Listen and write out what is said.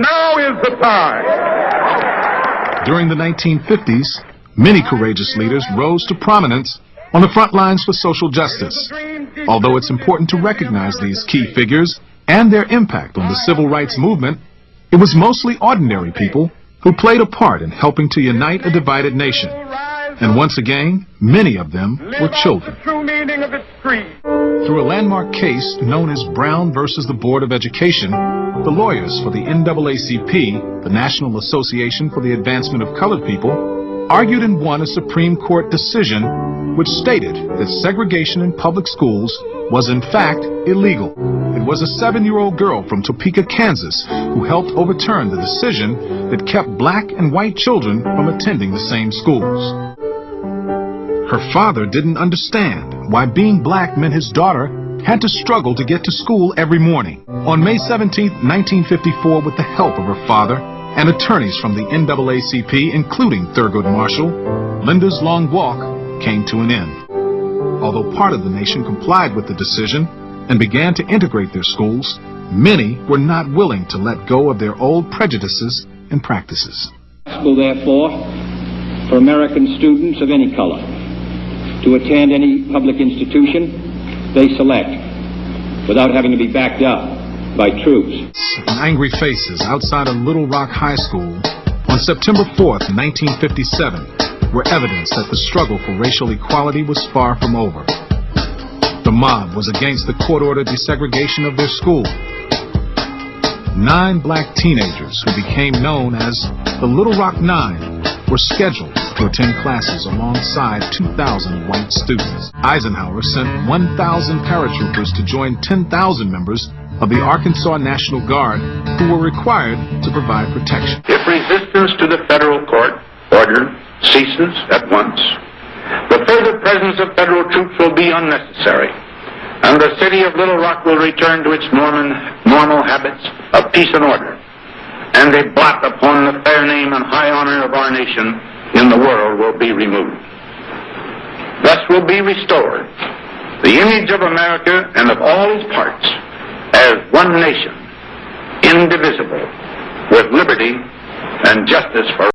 now is the time. During the 1950s, many courageous leaders rose to prominence on the front lines for social justice. Although it's important to recognize these key figures and their impact on the civil rights movement, it was mostly ordinary people who played a part in helping to unite a divided nation. And once again, many of them were children. Through a landmark case known as Brown versus the Board of Education, the lawyers for the NAACP, the National Association for the Advancement of Colored People, argued and won a Supreme Court decision which stated that segregation in public schools was in fact illegal. It was a 7-year-old girl from Topeka, Kansas, who helped overturn the decision that kept black and white children from attending the same schools. Her father didn't understand why being black meant his daughter had to struggle to get to school every morning. On May 17, 1954, with the help of her father and attorneys from the NAACP, including Thurgood Marshall, Linda's long walk came to an end. Although part of the nation complied with the decision and began to integrate their schools, many were not willing to let go of their old prejudices and practices. Therefore, for American students of any color to attend any public institution they select without having to be backed up by troops. Angry faces outside of Little Rock High School on September 4th, 1957 were evidence that the struggle for racial equality was far from over. The mob was against the court-ordered desegregation of their school. 9 black teenagers who became known as the Little Rock Nine were scheduled to attend classes alongside 2,000 white students. Eisenhower sent 1,000 paratroopers to join 10,000 members of the Arkansas National Guard who were required to provide protection. If resistance to the federal court order ceases at once, the further presence of federal troops will be unnecessary, and the city of Little Rock will return to its normal habits of peace and order, and a blot upon the fair name and high honor of our nation in the world will be removed. Thus will be restored the image of America and of all its parts as one nation, indivisible, with liberty and justice for